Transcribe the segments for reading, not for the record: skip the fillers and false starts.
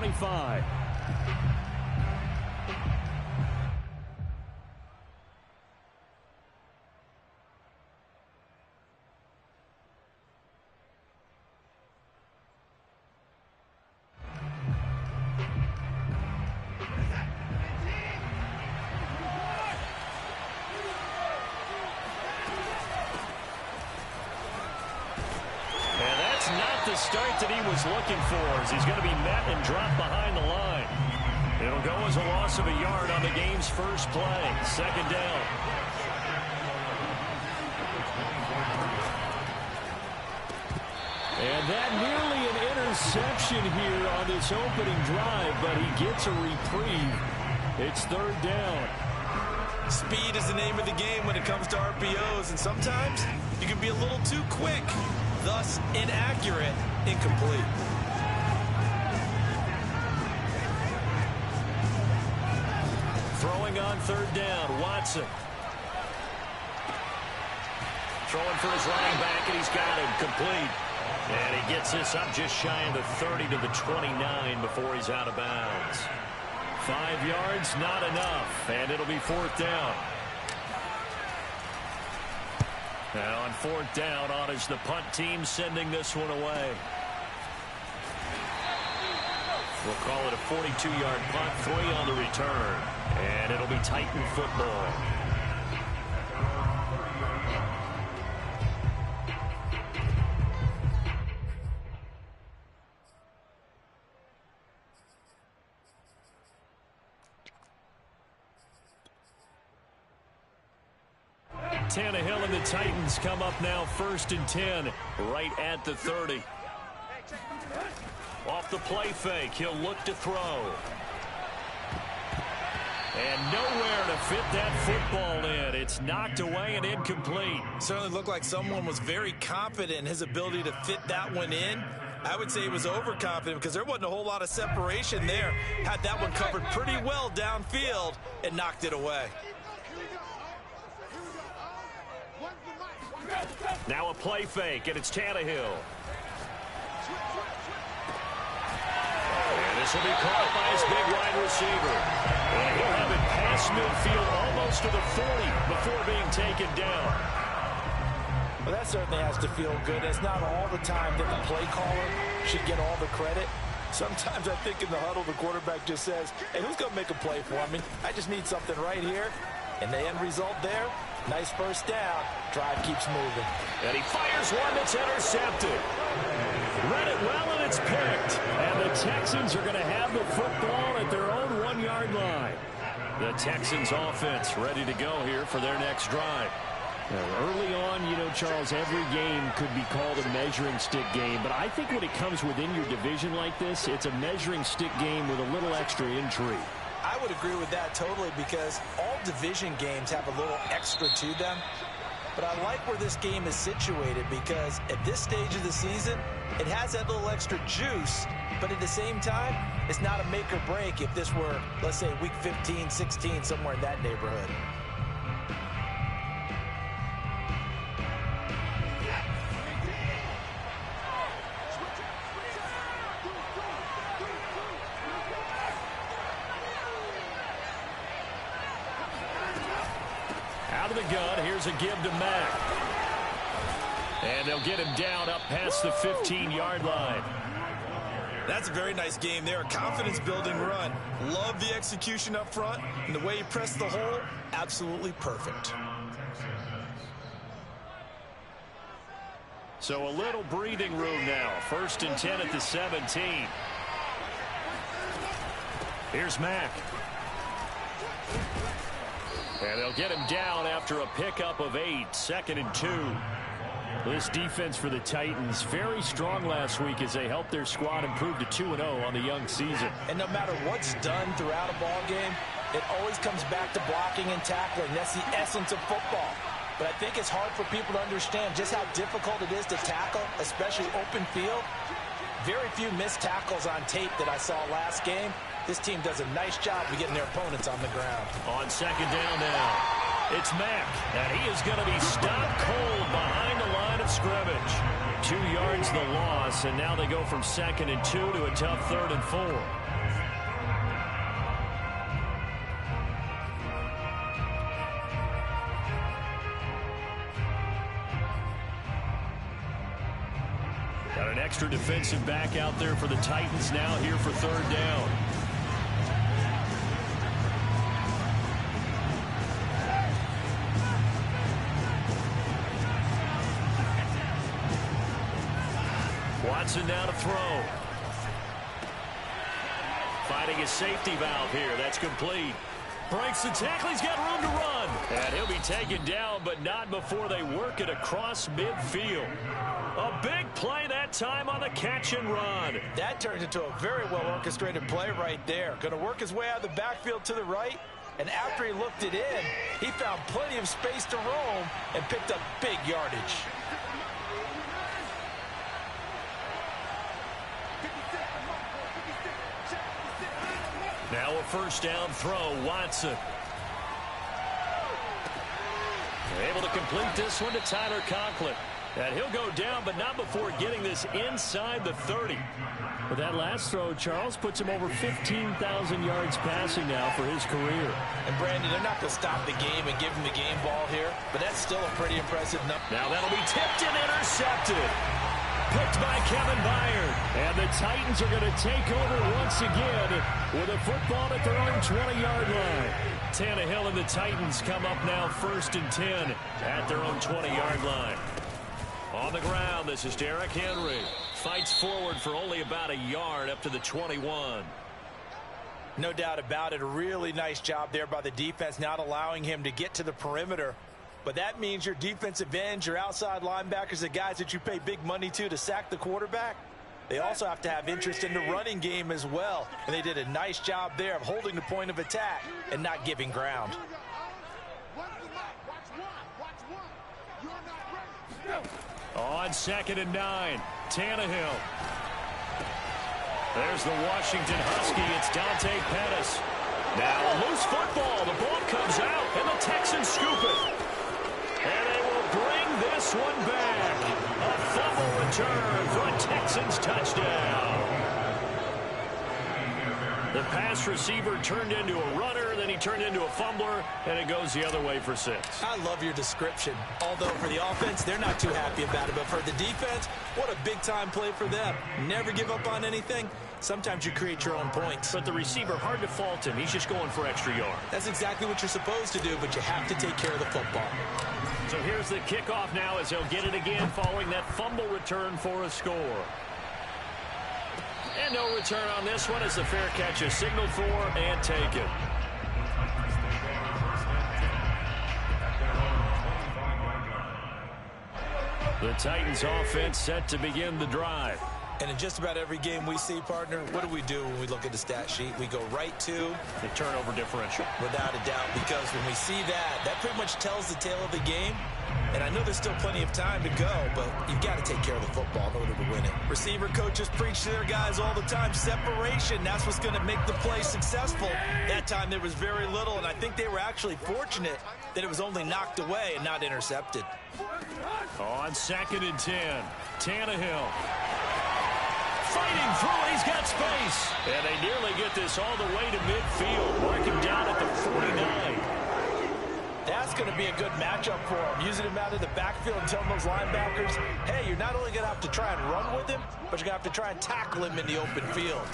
25. The start that he was looking for as he's going to be met and dropped behind the line. It'll go as a loss of a yard on the game's first play. Second down. And that nearly an interception here on this opening drive, but he gets a reprieve. It's third down. Speed is the name of the game when it comes to RPOs, and sometimes you can be a little too quick. Thus, inaccurate, incomplete. Throwing on third down, Watson. Throwing for his running back, and he's got him complete. And he gets this up just shy of the 30 to the 29 before he's out of bounds. 5 yards, not enough, and it'll be fourth down. Now on fourth down, on is the punt team sending this one away. We'll call it a 42-yard punt, 3 on the return. And it'll be Titan football. Tannehill and the Titans come up now 1st and 10, right at the 30. Off the play fake, he'll look to throw. And nowhere to fit that football in. It's knocked away and incomplete. Certainly looked like someone was very confident in his ability to fit that one in. I would say he was overconfident because there wasn't a whole lot of separation there. Had that one covered pretty well downfield and knocked it away. Now a play fake, and it's Tannehill. And this will be caught by his big wide receiver. And he'll have it past midfield almost to the 40 before being taken down. Well, that certainly has to feel good. It's not all the time that the play caller should get all the credit. Sometimes I think in the huddle, the quarterback just says, hey, who's going to make a play for me? I just need something right here. And the end result there, nice first down. Drive keeps moving. And he fires one that's intercepted. Read it well, and it's picked. And the Texans are going to have the football at their own 1-yard line. The Texans offense ready to go here for their next drive. Now, early on, you know, Charles, every game could be called a measuring stick game. But I think when it comes within your division like this, it's a measuring stick game with a little extra intrigue. I would agree with that totally because all division games have a little extra to them. But I like where this game is situated because at this stage of the season, it has that little extra juice. But at the same time, it's not a make or break if this were, let's say, week 15, 16, somewhere in that neighborhood. Out of the gun, here's a give to Mack. And they'll get him down up past the 15-yard line. That's a very nice game there, a confidence-building run. Love the execution up front, and the way he pressed the hole, absolutely perfect. So a little breathing room now. 1st and 10 at the 17. Here's Mack. And they'll get him down after a pickup of 8, 2nd and 2. This defense for the Titans, very strong last week as they helped their squad improve to 2-0 on the young season. And no matter what's done throughout a ball game, it always comes back to blocking and tackling. That's the essence of football. But I think it's hard for people to understand just how difficult it is to tackle, especially open field. Very few missed tackles on tape that I saw last game. This team does a nice job of getting their opponents on the ground. On second down now, it's Mack, and he is going to be stopped cold behind the line of scrimmage. 2 yards the loss, and now they go from 2nd and 2 to a tough 3rd and 4. extra defensive back out there for the Titans now here for third down. Watson now to throw. Finding his safety valve here. That's complete. Breaks the tackle. He's got room to run. And he'll be taken down, but not before they work it across midfield. A big play that time on the catch and run. That turns into a very well-orchestrated play right there. Going to work his way out of the backfield to the right. And after he looked it in, he found plenty of space to roam and picked up big yardage. Now a first down throw, Watson. Able to complete this one to Tyler Conklin. And he'll go down, but not before getting this inside the 30. But that last throw, Charles, puts him over 15,000 yards passing now for his career. And, Brandon, they're not going to stop the game and give him the game ball here, but that's still a pretty impressive number. Now that'll be tipped and intercepted. Picked by Kevin Byard. And the Titans are going to take over once again with a football at their own 20-yard line. Tannehill and the Titans come up now 1st and 10 at their own 20-yard line. On the ground, this is Derrick Henry. Fights forward for only about a yard up to the 21. No doubt about it. A really nice job there by the defense, not allowing him to get to the perimeter. But that means your defensive ends, your outside linebackers, the guys that you pay big money to sack the quarterback, they also have to have interest in the running game as well. And they did a nice job there of holding the point of attack and not giving ground. On 2nd and 9, Tannehill. There's the Washington Husky. It's Dante Pettis. Now a loose football. The ball comes out, and the Texans scoop it. And they will bring this one back. A fumble return for a Texans touchdown. The pass receiver turned into a runner, then he turned into a fumbler, and it goes the other way for 6. I love your description. Although for the offense, they're not too happy about it. But for the defense, what a big-time play for them. Never give up on anything. Sometimes you create your own points. But the receiver, hard to fault him. He's just going for extra yards. That's exactly what you're supposed to do, but you have to take care of the football. So here's the kickoff now as he'll get it again following that fumble return for a score. And no return on this one as the fair catch is signaled for and taken. The Titans offense set to begin the drive. And in just about every game we see, partner, what do when we look at the stat sheet? We go right to the turnover differential. Without a doubt, because when we see that pretty much tells the tale of the game. And I know there's still plenty of time to go, but you've got to take care of the football in order to win it. Receiver coaches preach to their guys all the time. Separation, that's what's going to make the play successful. That time there was very little, and I think they were actually fortunate that it was only knocked away and not intercepted. On 2nd and 10, Tannehill. Fighting through, he's got space. And they nearly get this all the way to midfield. Mark him down at the 49. That's going to be a good matchup for him. Using him out of the backfield and telling those linebackers, hey, you're not only going to have to try and run with him, but you're going to have to try and tackle him in the open field.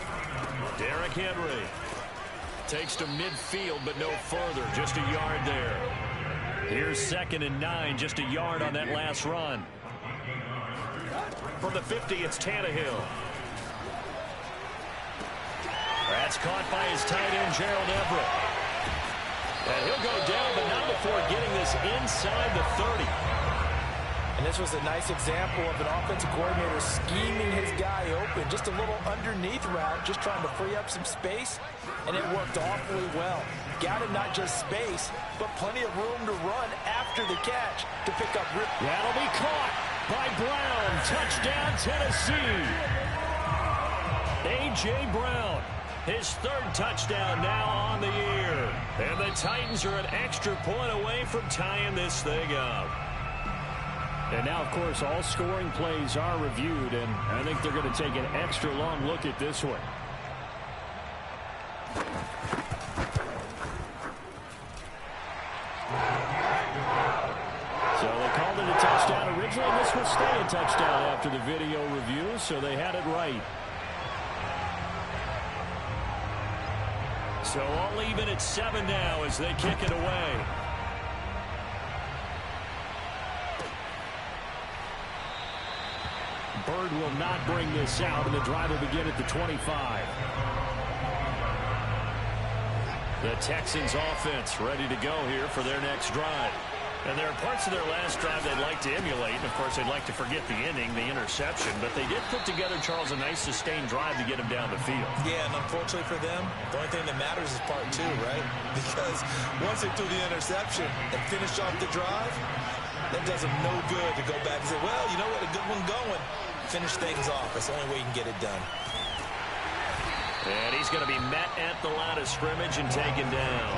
Derrick Henry takes to midfield, but no further. Just a yard there. Here's 2nd and 9, just a yard on that last run. From the 50, it's Tannehill. That's caught by his tight end, Gerald Everett. And he'll go down, but not before getting this inside the 30. And this was a nice example of an offensive coordinator scheming his guy open. Just a little underneath route, just trying to free up some space, and it worked awfully well. Got him not just space, but plenty of room to run after the catch to pick up. That'll be caught by Brown. Touchdown, Tennessee. A.J. Brown. His 3rd touchdown now on the year. And the Titans are an extra point away from tying this thing up. And now, of course, all scoring plays are reviewed, and I think they're going to take an extra long look at this one. So they called it a touchdown originally. This will stay a touchdown after the video review. so they had it right. So all even at 7 now as they kick it away. Bird will not bring this out, and the drive will begin at the 25. The Texans offense ready to go here for their next drive. And there are parts of their last drive they'd like to emulate. And, of course, they'd like to forget the inning, the interception. But they did put together, Charles, a nice sustained drive to get him down the field. Yeah, and unfortunately for them, the only thing that matters is part 2, right? Because once they threw the interception and finished off the drive, that does them no good to go back and say, well, you know what, a good one going. Finish things off. That's the only way you can get it done. And he's going to be met at the line of scrimmage and taken down.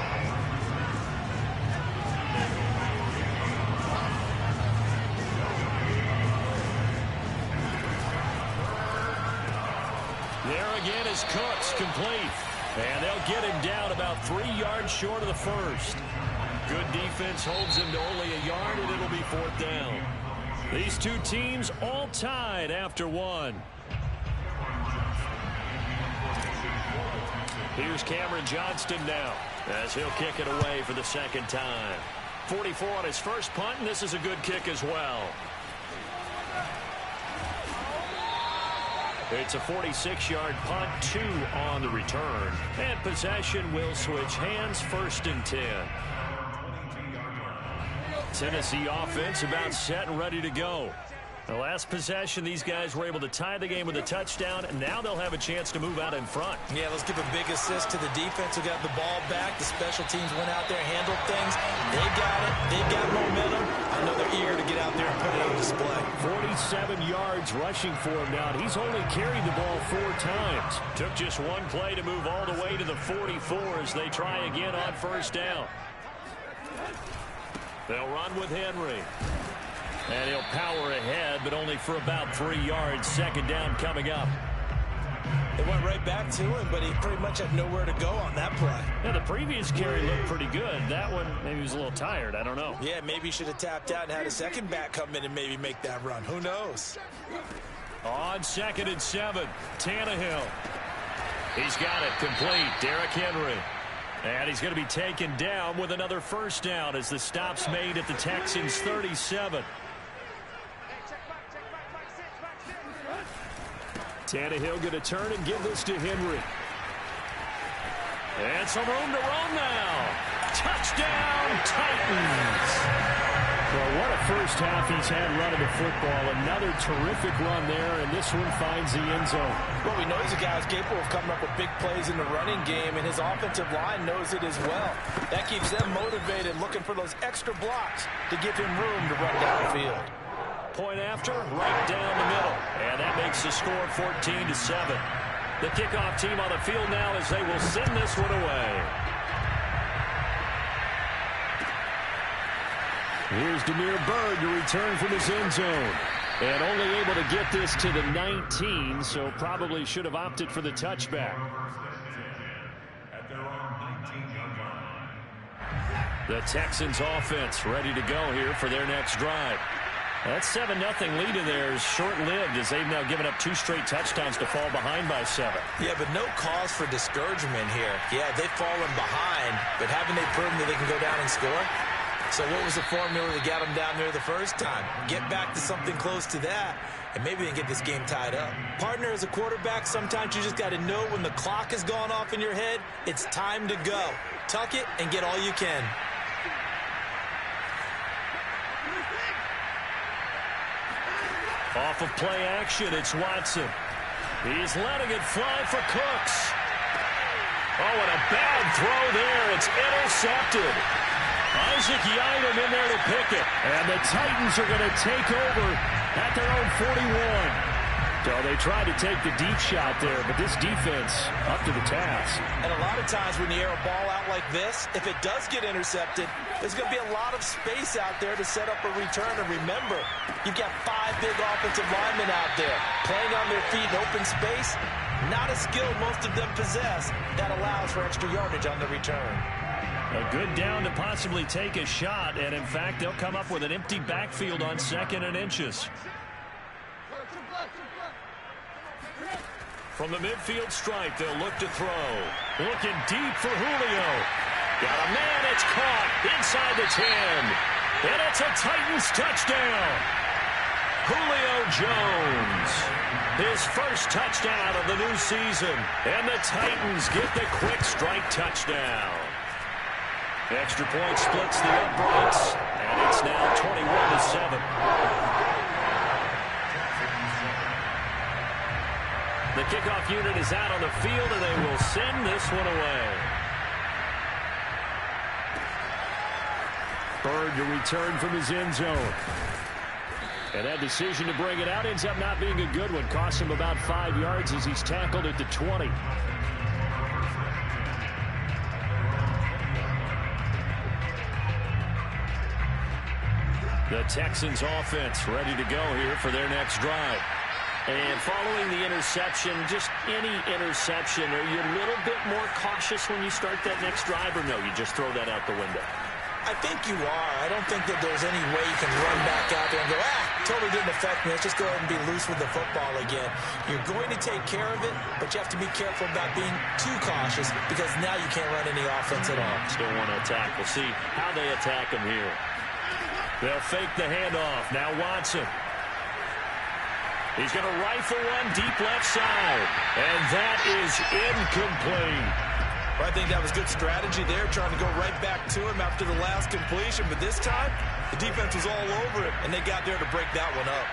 There again is Cooks, complete. And they'll get him down about 3 yards short of the first. Good defense holds him to only a yard, and it'll be 4th down. These two teams all tied after 1. Here's Cameron Johnston now as he'll kick it away for the second time. 44 on his first punt, and this is a good kick as well. It's a 46-yard punt, 2 on the return. And possession will switch hands, 1st and 10. Tennessee offense about set and ready to go. The last possession, these guys were able to tie the game with a touchdown, and now they'll have a chance to move out in front. Yeah, let's give a big assist to the defense who got the ball back. The special teams went out there, handled things. They got it. They've got momentum. I know they're eager to get out there and put it on display. 47 yards rushing for him now. He's only carried the ball 4 times. Took just 1 play to move all the way to the 44 as they try again on 1st down. They'll run with Henry. And he'll power ahead, but only for about 3 yards. 2nd down coming up. They went right back to him, but he pretty much had nowhere to go on that play. Yeah, the previous carry looked pretty good. That one, maybe he was a little tired. I don't know. Yeah, maybe he should have tapped out and had a second back come in and maybe make that run. Who knows? On 2nd and 7, Tannehill. He's got it complete. Derrick Henry. And he's going to be taken down with another 1st down as the stop's made at the Texans' 37. Tannehill going to turn and give this to Henry. And some room to run now. Touchdown, Titans. Well, what a first half he's had running the football. Another terrific run there, and this one finds the end zone. Well, we know he's a guy who's capable of coming up with big plays in the running game, and his offensive line knows it as well. That keeps them motivated, looking for those extra blocks to give him room to run downfield. Point after, right down the middle. And that makes the score 14-7. The kickoff team on the field now as they will send this one away. Here's Damiere Byrd to return from his end zone. And only able to get this to the 19, so probably should have opted for the touchback. The Texans offense ready to go here for their next drive. That 7-0 lead in there is short-lived as they've now given up 2 straight touchdowns to fall behind by 7. Yeah, but no cause for discouragement here. Yeah, they've fallen behind, but haven't they proven that they can go down and score? So what was the formula that got them down there the first time? Get back to something close to that, and maybe they can get this game tied up. Partner, as a quarterback, sometimes you just got to know when the clock has gone off in your head, it's time to go. Tuck it and get all you can. Off of play action, it's Watson. He's letting it fly for Cooks. Oh, and a bad throw there. It's intercepted. Isaac Yiadom in there to pick it. And the Titans are going to take over at their own 41. So they tried to take the deep shot there, but this defense up to the task. And a lot of times when you air a ball out like this, if it does get intercepted, there's going to be a lot of space out there to set up a return. And remember, you've got 5 big offensive linemen out there playing on their feet in open space. Not a skill most of them possess that allows for extra yardage on the return. A good down to possibly take a shot, and in fact, they'll come up with an empty backfield on 2nd and inches. From the midfield stripe, they'll look to throw. Looking deep for Julio. Got a man, it's caught inside the 10. And it's a Titans touchdown. Julio Jones, his first touchdown of the new season. And the Titans get the quick strike touchdown. Extra point splits the uprights, and it's now 21-7. The kickoff unit is out on the field, and they will send this one away. Bird to return from his end zone. And that decision to bring it out ends up not being a good one. Costs him about 5 yards as he's tackled at the 20. The Texans offense ready to go here for their next drive. And following the interception, just any interception, are you a little bit more cautious when you start that next drive, or no, you just throw that out the window? I think you are. I don't think that there's any way you can run back out there and go, totally didn't affect me. Let's just go ahead and be loose with the football again. You're going to take care of it, but you have to be careful about being too cautious because now you can't run any offense at all. Still want to attack. We'll see how they attack him here. They'll fake the handoff. Now Watson. He's going to rifle one deep left side. And that is incomplete. Well, I think that was good strategy there, trying to go right back to him after the last completion. But this time, the defense was all over it, and they got there to break that one up.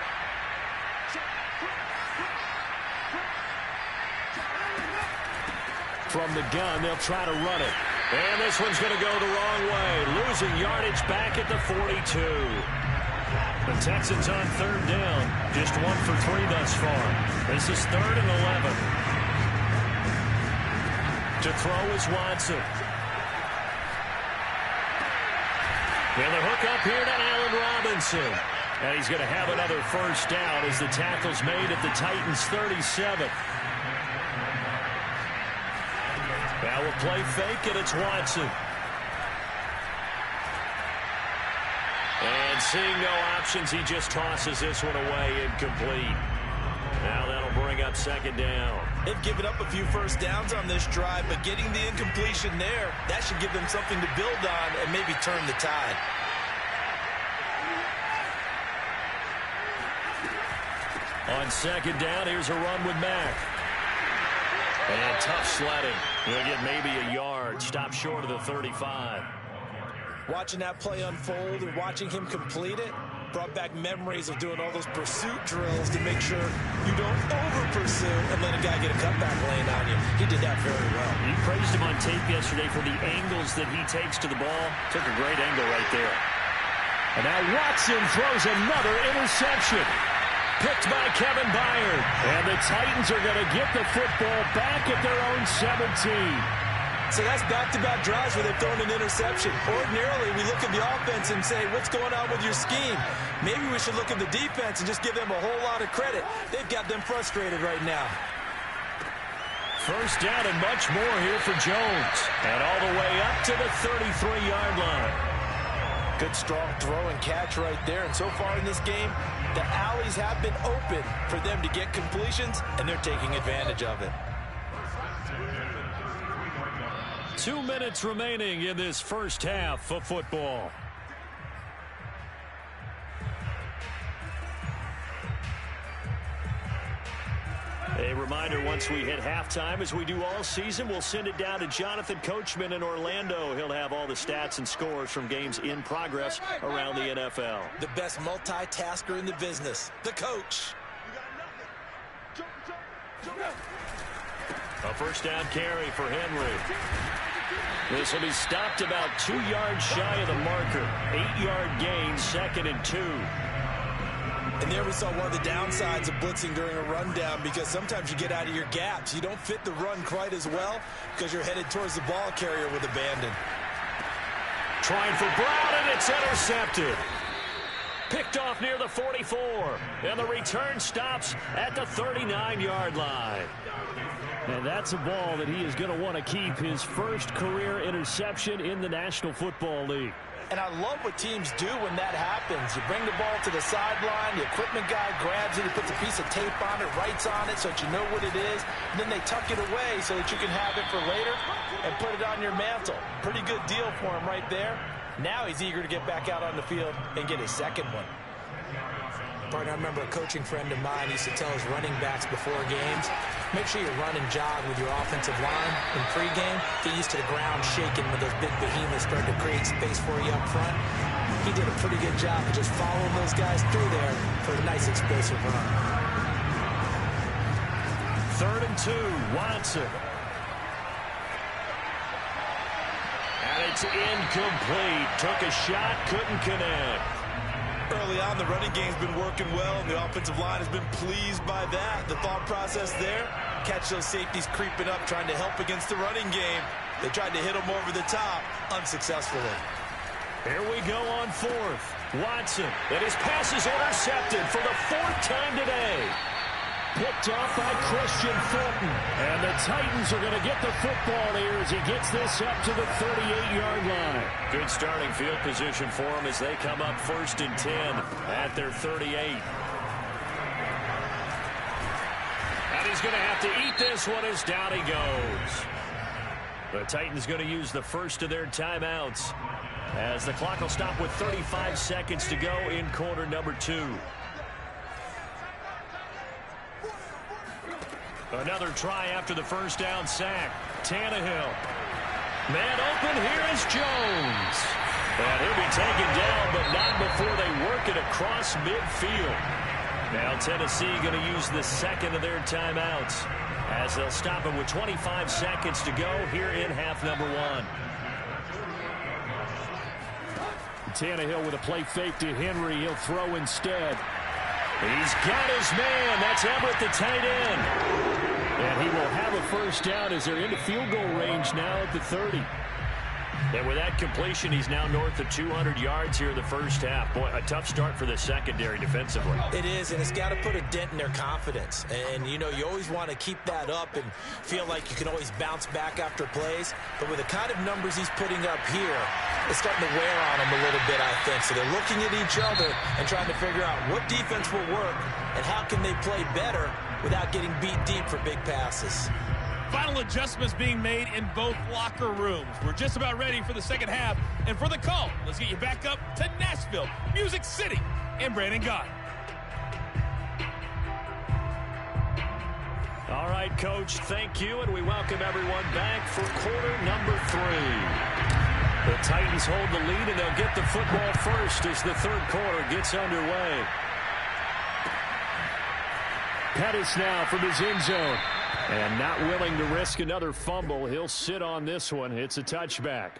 From the gun, they'll try to run it. And this one's going to go the wrong way. Losing yardage back at the 42. The Texans on third down. Just 1 for 3 thus far. This is 3rd and 11. To throw is Watson. And the hook up here to Allen Robinson. And he's going to have another first down as the tackle's made at the Titans' 37. Now we'll play fake, and it's Watson. And seeing no options, he just tosses this one away, incomplete. Now that'll bring up 2nd down. They've given up a few first downs on this drive, but getting the incompletion there, that should give them something to build on and maybe turn the tide. On 2nd down, here's a run with Mack. And tough sledding. He'll get maybe a yard. Stop short of the 35. Watching that play unfold and watching him complete it brought back memories of doing all those pursuit drills to make sure you don't over-pursue and let a guy get a cutback lane on you. He did that very well. You praised him on tape yesterday for the angles that he takes to the ball. Took a great angle right there. And now Watson throws another interception. Picked by Kevin Byard. And the Titans are going to get the football back at their own 17. So that's back-to-back drives where they've thrown an interception. Ordinarily, we look at the offense and say, what's going on with your scheme? Maybe we should look at the defense and just give them a whole lot of credit. They've got them frustrated right now. First down and much more here for Jones. And all the way up to the 33-yard line. Good, strong throw and catch right there. And so far in this game, the alleys have been open for them to get completions, and they're taking advantage of it. 2 minutes remaining in this first half of football. A reminder, once we hit halftime, as we do all season, we'll send it down to Jonathan Coachman in Orlando. He'll have all the stats and scores from games in progress around the NFL. The best multitasker in the business, the coach. A first down carry for Henry. This will be stopped about 2 yards shy of the marker. 8-yard gain, 2nd and 2. And there we saw one of the downsides of blitzing during a rundown, because sometimes you get out of your gaps. You don't fit the run quite as well because you're headed towards the ball carrier with abandon. Trying for Brown, and it's intercepted. Picked off near the 44. And the return stops at the 39-yard line. And that's a ball that he is going to want to keep, his first career interception in the National Football League. And I love what teams do when that happens. You bring the ball to the sideline, the equipment guy grabs it, he puts a piece of tape on it, writes on it so that you know what it is, and then they tuck it away so that you can have it for later and put it on your mantle. Pretty good deal for him right there. Now he's eager to get back out on the field and get his second one. Partner, I remember a coaching friend of mine used to tell his running backs before games, make sure you run and jog with your offensive line in pregame. Get used to the ground shaking when those big behemoths start to create space for you up front. He did a pretty good job of just following those guys through there for a nice explosive run. 3rd and 2, Watson. And it's incomplete. Took a shot, couldn't connect. Early on, the running game's been working well, and the offensive line has been pleased by that. The thought process there, catch those safeties creeping up, trying to help against the running game. They tried to hit them over the top, unsuccessfully. Here we go on 4th. Watson, and his pass is intercepted for the 4th time today. Picked off by Christian Fulton. And the Titans are going to get the football here as he gets this up to the 38-yard line. Good starting field position for him as they come up 1st and 10 at their 38. And he's going to have to eat this one as down he goes. The Titans going to use the first of their timeouts as the clock will stop with 35 seconds to go in quarter number 2. Another try after the first down sack. Tannehill. Man open, here is Jones. And he'll be taken down, but not before they work it across midfield. Now Tennessee going to use the second of their timeouts as they'll stop him with 25 seconds to go here in half number 1. Tannehill with a play fake to Henry. He'll throw instead. He's got his man. That's Everett, the tight end. And he will have a first down as they're into field goal range now at the 30. And with that completion, he's now north of 200 yards here in the first half. Boy, a tough start for the secondary defensively. It is, and it's got to put a dent in their confidence. And, you know, you always want to keep that up and feel like you can always bounce back after plays. But with the kind of numbers he's putting up here, it's starting to wear on them a little bit, I think. So they're looking at each other and trying to figure out what defense will work and how can they play better without getting beat deep for big passes. Final adjustments being made in both locker rooms. We're just about ready for the second half. And for the call, let's get you back up to Nashville, Music City, and Brandon Gott. All right, Coach, thank you, and we welcome everyone back for quarter number 3. The Titans hold the lead, and they'll get the football first as the third quarter gets underway. Pettis now from his end zone. And not willing to risk another fumble. He'll sit on this one. It's a touchback.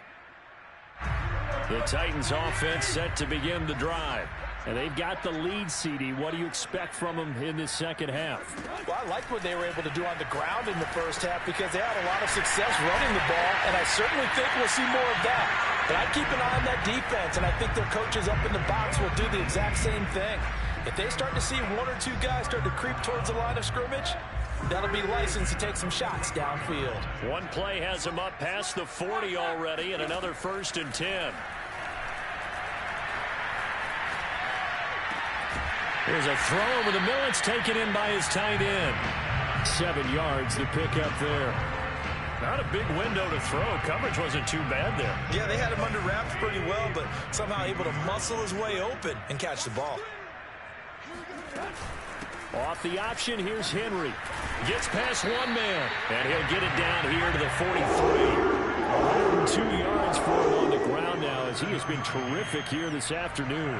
The Titans offense set to begin the drive. And they've got the lead, CD. What do you expect from them in this second half? Well, I like what they were able to do on the ground in the first half because they had a lot of success running the ball, and I certainly think we'll see more of that. But I'd keep an eye on that defense, and I think their coaches up in the box will do the exact same thing. If they start to see one or two guys start to creep towards the line of scrimmage, that'll be licensed to take some shots downfield. One play has him up past the 40 already, and another 1st and 10. Here's a throw over the middle. It's taken in by his tight end. 7 yards, the pickup there. Not a big window to throw. Coverage wasn't too bad there. Yeah, they had him under wraps pretty well, but somehow able to muscle his way open and catch the ball. Off the option, here's Henry. Gets past one man, and he'll get it down here to the 43. 102 yards for him on the ground now as he has been terrific here this afternoon.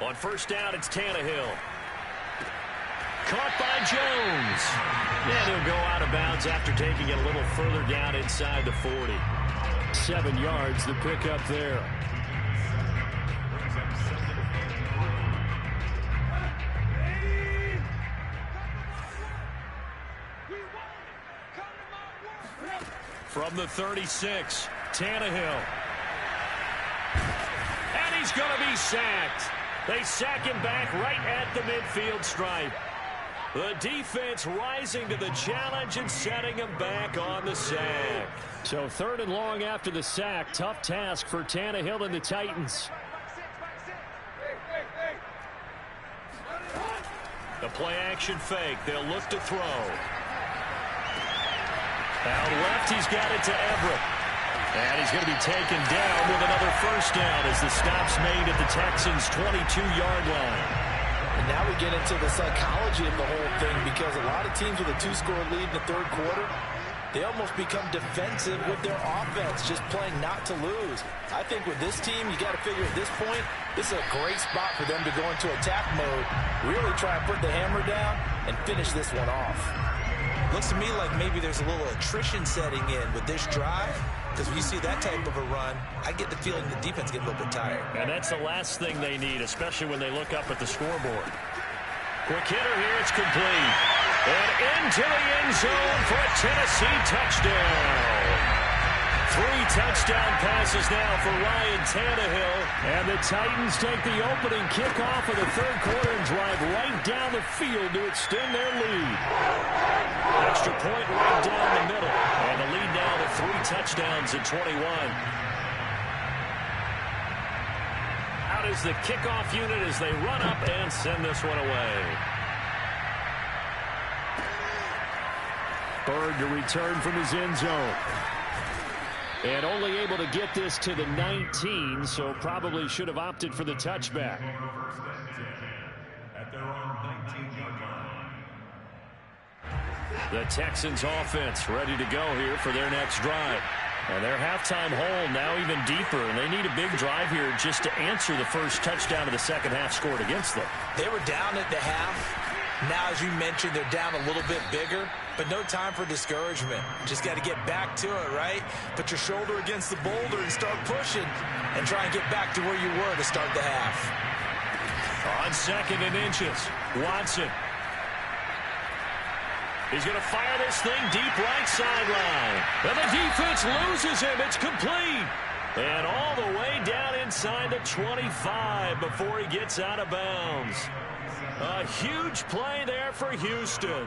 On first down, it's Tannehill. Caught by Jones. And he'll go out of bounds after taking it a little further down inside the 40. 7 yards, the pickup there. From the 36, Tannehill. And he's going to be sacked. They sack him back right at the midfield stripe. The defense rising to the challenge and setting him back on the sack. So 3rd and long after the sack. Tough task for Tannehill and the Titans. The play action fake. They'll look to throw. Out left, he's got it to Everett. And he's going to be taken down with another first down as the stop's made at the Texans' 22-yard line. And now we get into the psychology of the whole thing, because a lot of teams with a 2-score lead in the 3rd quarter, they almost become defensive with their offense, just playing not to lose. I think with this team, you got to figure at this point, this is a great spot for them to go into attack mode, really try and put the hammer down and finish this one off. Looks to me like maybe there's a little attrition setting in with this drive, because when you see that type of a run, I get the feeling the defense gets a little bit tired. And that's the last thing they need, especially when they look up at the scoreboard. Quick hitter here, it's complete. And into the end zone for a Tennessee touchdown. 3 touchdown passes now for Ryan Tannehill. And the Titans take the opening kickoff of the 3rd quarter and drive right down the field to extend their lead. Extra point right down the middle. And the lead now to 3 touchdowns at 21. Out is the kickoff unit as they run up and send this one away. Bird to return from his end zone. And only able to get this to the 19, so probably should have opted for the touchback. The Texans offense ready to go here for their next drive. And their halftime hole now even deeper, and they need a big drive here just to answer the first touchdown of the second half scored against them. They were down at the half. Now, as you mentioned, they're down a little bit bigger, but no time for discouragement. Just got to get back to it, right? Put your shoulder against the boulder and start pushing and try and get back to where you were to start the half. On 2nd and inches, Watson. He's going to fire this thing deep right sideline. And the defense loses him. It's complete. And all the way down inside the 25 before he gets out of bounds. A huge play there for Houston.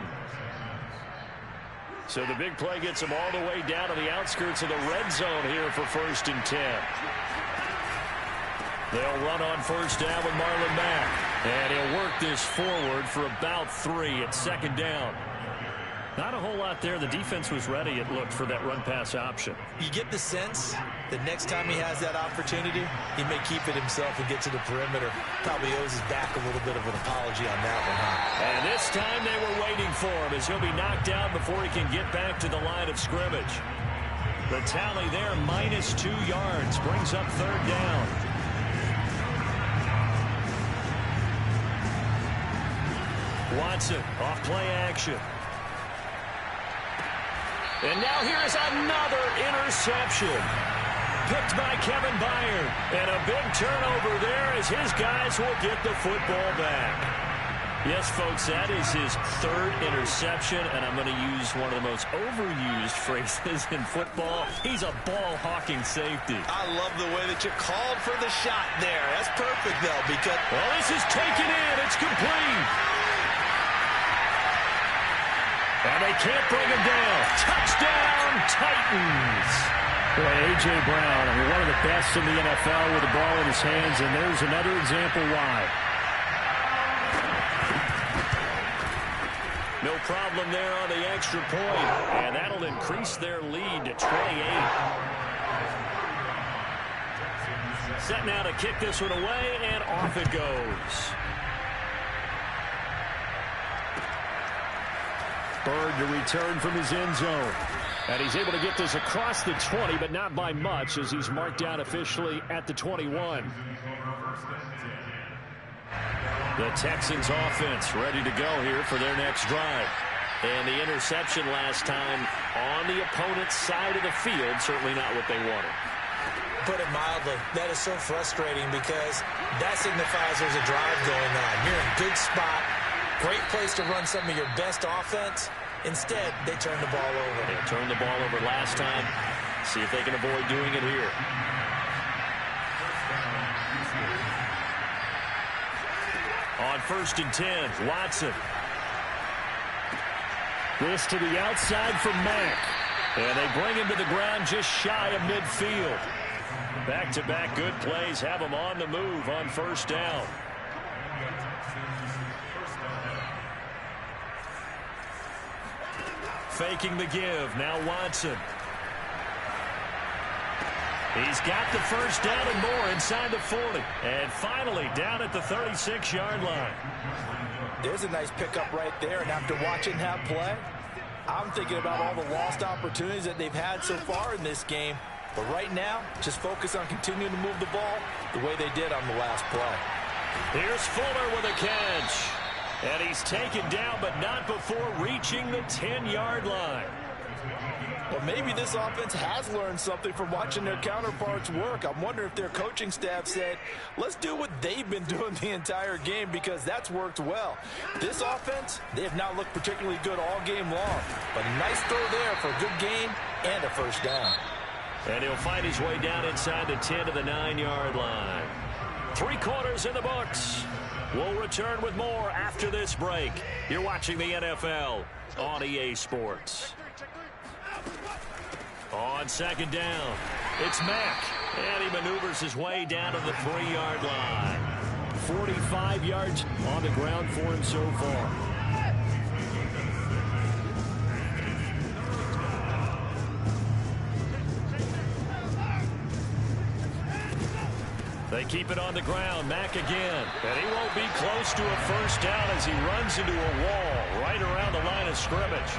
So the big play gets him all the way down to the outskirts of the red zone here for 1st and 10. They'll run on first down with Marlon Mack. And he'll work this forward for about 3 at 2nd down. Not a whole lot there. The defense was ready, it looked, for that run-pass option. You get the sense that next time he has that opportunity, he may keep it himself and get to the perimeter. Probably owes his back a little bit of an apology on that one, huh? And this time they were waiting for him as he'll be knocked down before he can get back to the line of scrimmage. The tally there, -2 yards, brings up 3rd down. Watson off play action. And now here is another interception. Picked by Kevin Byard. And a big turnover there as his guys will get the football back. Yes, folks, that is his 3rd interception, and I'm going to use one of the most overused phrases in football. He's a ball-hawking safety. I love the way that you called for the shot there. That's perfect, though, because... Well, this is taken in. It's complete. And they can't bring him down. Touchdown, Titans. Boy, A.J. Brown, I mean, one of the best in the NFL with the ball in his hands, and there's another example why. No problem there on the extra point, and that'll increase their lead to 28. Set now to kick this one away, and off it goes. Bird to return from his end zone. And he's able to get this across the 20, but not by much as he's marked down officially at the 21. The Texans offense ready to go here for their next drive. And the interception last time on the opponent's side of the field, certainly not what they wanted. Put it mildly, that is so frustrating because that signifies there's a drive going on. You're in a good spot, great place to run some of your best offense, Instead, they turn the ball over. They turned the ball over last time. See if they can avoid doing it here. On 1st and 10, Watson. This to the outside for Mack. And they bring him to the ground just shy of midfield. Back-to-back good plays have him on the move on 1st down. Faking the give. Now Watson. He's got the 1st down and more inside the 40. And finally down at the 36-yard line. There's a nice pickup right there. And after watching that play, I'm thinking about all the lost opportunities that they've had so far in this game. But right now, just focus on continuing to move the ball the way they did on the last play. Here's Fuller with a catch. And he's taken down, but not before reaching the 10-yard line. Well, maybe this offense has learned something from watching their counterparts work. I'm wondering if their coaching staff said, let's do what they've been doing the entire game, because that's worked well. This offense, they have not looked particularly good all game long. But a nice throw there for a good gain and a 1st down. And he'll fight his way down inside the 10 to the 9-yard line. 3 quarters in the books. We'll return with more after this break. You're watching the NFL on EA Sports. On 2nd down, it's Mack. And he maneuvers his way down to the 3-yard line. 45 yards on the ground for him so far. They keep it on the ground. Mack again. And he won't be close to a 1st down as he runs into a wall right around the line of scrimmage.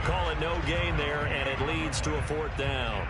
Call it no gain there, and it leads to a 4th down.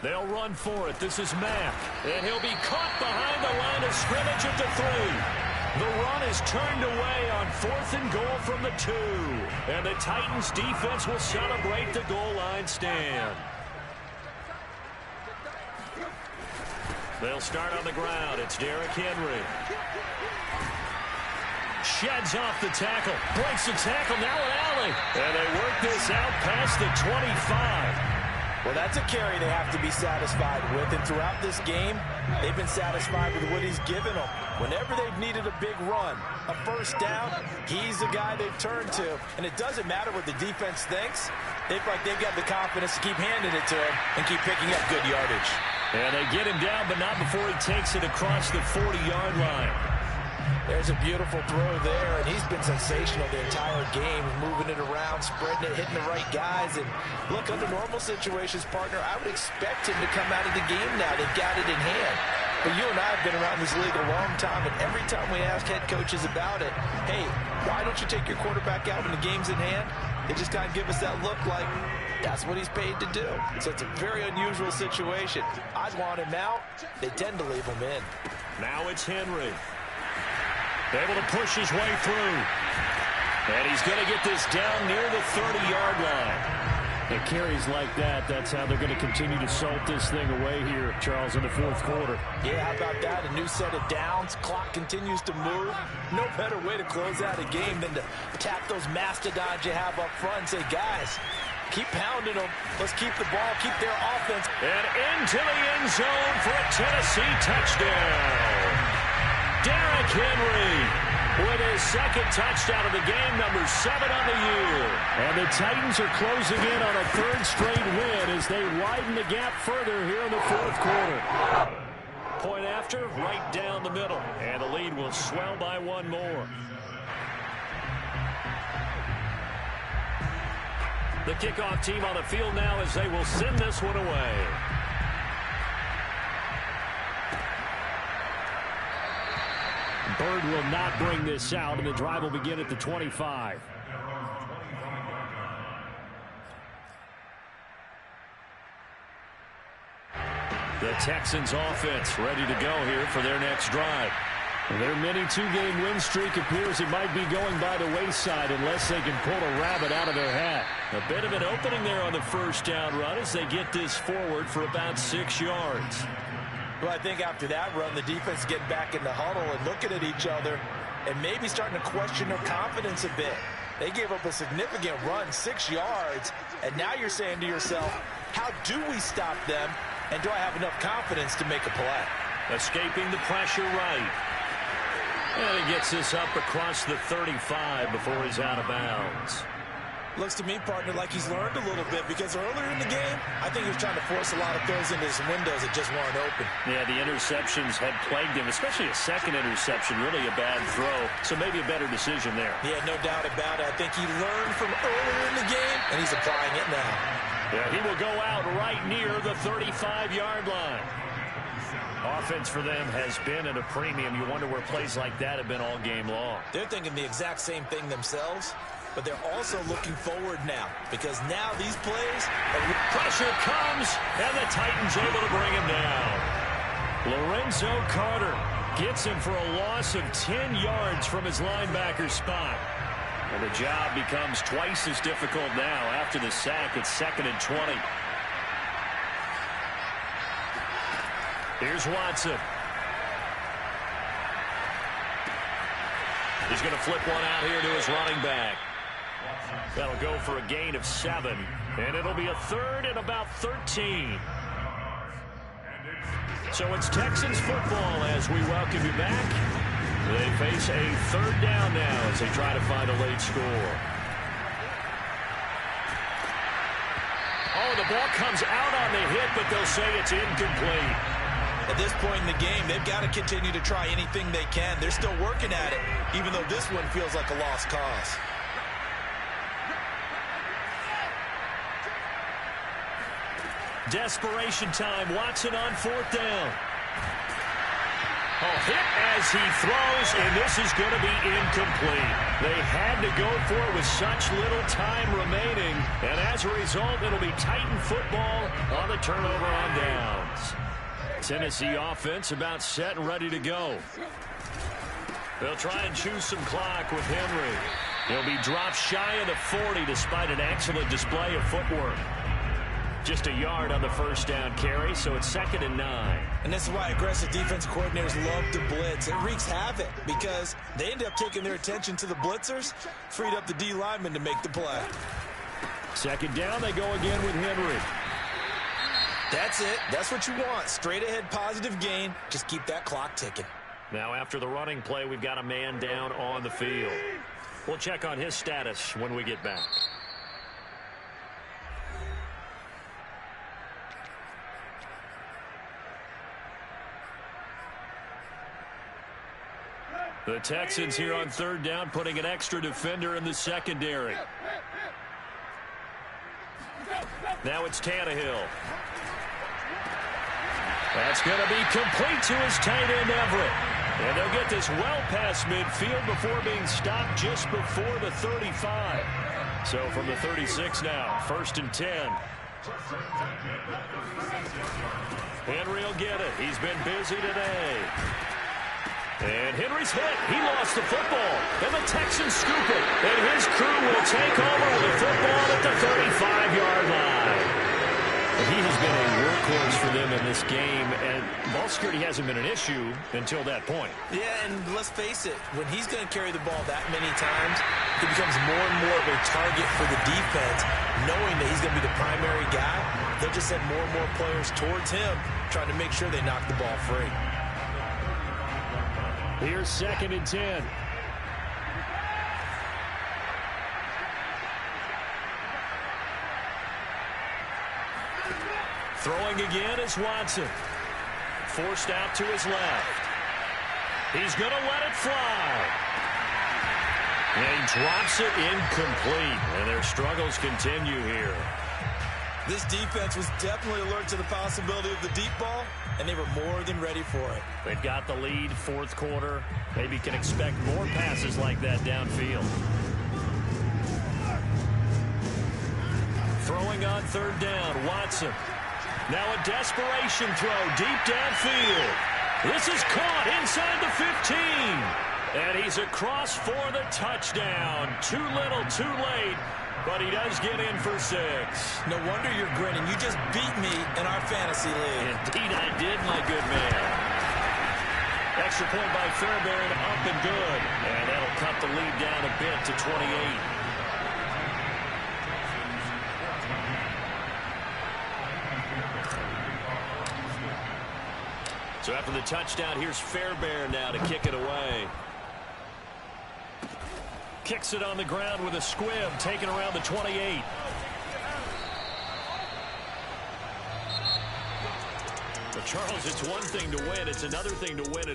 They'll run for it. This is Mack. And he'll be caught behind the line of scrimmage at the 3. The run is turned away on 4th and goal from the 2. And the Titans defense will celebrate the goal line stand. They'll start on the ground. It's Derrick Henry. Sheds off the tackle. Breaks the tackle. Now an alley. And they work this out past the 25. Well, that's a carry they have to be satisfied with. And throughout this game, they've been satisfied with what he's given them. Whenever they've needed a big run, a 1st down, he's the guy they've turned to. And it doesn't matter what the defense thinks. They feel like they've got the confidence to keep handing it to him and keep picking up good yardage. And they get him down, but not before he takes it across the 40-yard line. There's a beautiful throw there, and he's been sensational the entire game, moving it around, spreading it, hitting the right guys. And look, under normal situations, partner, I would expect him to come out of the game now. They've got it in hand. But you and I have been around this league a long time, and every time we ask head coaches about it, hey, why don't you take your quarterback out when the game's in hand? They just kind of give us that look like that's what he's paid to do. So it's a very unusual situation. I'd want him out. They tend to leave him in. Now it's Henry. Able to push his way through. And he's going to get this down near the 30-yard line. And carries like that, that's how they're going to continue to salt this thing away here, Charles, in the 4th quarter. Yeah, how about that? A new set of downs. Clock continues to move. No better way to close out a game than to tap those mastodons you have up front and say, guys, keep pounding them. Let's keep the ball, keep their offense. And into the end zone for a Tennessee touchdown. Derrick Henry with his 2nd touchdown of the game, number 7 on the year. And the Titans are closing in on a 3rd straight win as they widen the gap further here in the 4th quarter. Point after, right down the middle. And the lead will swell by 1 more. The kickoff team on the field now as they will send this one away. Bird will not bring this out, and the drive will begin at the 25. The Texans offense ready to go here for their next drive. Their mini two-game win streak appears it might be going by the wayside unless they can pull a rabbit out of their hat. A bit of an opening there on the first down run as they get this forward for about 6 yards. Well, I think after that run, the defense getting back in the huddle and looking at each other and maybe starting to question their confidence a bit. They gave up a significant run, 6 yards, and now you're saying to yourself, how do we stop them, and do I have enough confidence to make a play? Escaping the pressure right. And he gets this up across the 35 before he's out of bounds. Looks to me, partner, like he's learned a little bit because earlier in the game, I think he was trying to force a lot of throws into his windows that just weren't open. Yeah, the interceptions had plagued him, especially a second interception, really a bad throw. So maybe a better decision there. Yeah, no doubt about it. I think he learned from earlier in the game, and he's applying it now. Yeah, he will go out right near the 35-yard line. Offense for them has been at a premium. You wonder where plays like that have been all game long. They're thinking the exact same thing themselves, but they're also looking forward now because now these plays, pressure comes, and the Titans able to bring him down. Lorenzo Carter gets him for a loss of 10 yards from his linebacker spot. And the job becomes twice as difficult now after the sack. It's 2nd and 20. Here's Watson. He's going to flip one out here to his running back. That'll go for a gain of 7, and it'll be a 3rd and about 13. So it's Texans football as we welcome you back. They face a 3rd down now as they try to find a late score. Oh, the ball comes out on the hit, but they'll say it's incomplete. At this point in the game, they've got to continue to try anything they can. They're still working at it, even though this one feels like a lost cause. Desperation time. Watson on 4th down. Oh, hit as he throws, and this is going to be incomplete. They had to go for it with such little time remaining, and as a result, it'll be Titan football on the turnover on downs. Tennessee offense about set and ready to go. They'll try and choose some clock with Henry. He'll be dropped shy of the 40 despite an excellent display of footwork. Just a yard on the first down carry, so it's 2nd and 9. And this is why aggressive defense coordinators love to blitz. It wreaks havoc because they end up taking their attention to the blitzers, freed up the D lineman to make the play. 2nd down, they go again with Henry. That's it. That's what you want. Straight ahead positive gain. Just keep that clock ticking. Now after the running play, we've got a man down on the field. We'll check on his status when we get back. The Texans here on 3rd down, putting an extra defender in the secondary. Now it's Tannehill. That's going to be complete to his tight end, Everett. And they'll get this well past midfield before being stopped just before the 35. So from the 36 now, 1st and 10. Henry will get it. He's been busy today. And Henry's hit. He lost the football. And the Texans scoop it. And his crew will take over with the football at the 35-yard line. He has been a workhorse for them in this game, and ball security hasn't been an issue until that point. Yeah, and let's face it, when he's going to carry the ball that many times, he becomes more and more of a target for the defense, knowing that he's going to be the primary guy. They'll just send more and more players towards him, trying to make sure they knock the ball free. Here's 2nd and 10. Throwing again is Watson. Forced out to his left. He's going to let it fly. And he drops it incomplete. And their struggles continue here. This defense was definitely alert to the possibility of the deep ball, and they were more than ready for it. They've got the lead, 4th quarter. Maybe can expect more passes like that downfield. Throwing on 3rd down, Watson. Now a desperation throw deep downfield. This is caught inside the 15. And he's across for the touchdown. Too little, too late. But he does get in for 6. No wonder you're grinning. You just beat me in our fantasy league. Indeed I did, my good man. Extra point by Fairbairn, up and good. And that'll cut the lead down a bit to 28. So after the touchdown, here's Fairbairn now to kick it away. Kicks it on the ground with a squib, taken around the 28. But Charles, it's one thing to win. It's another thing to win it.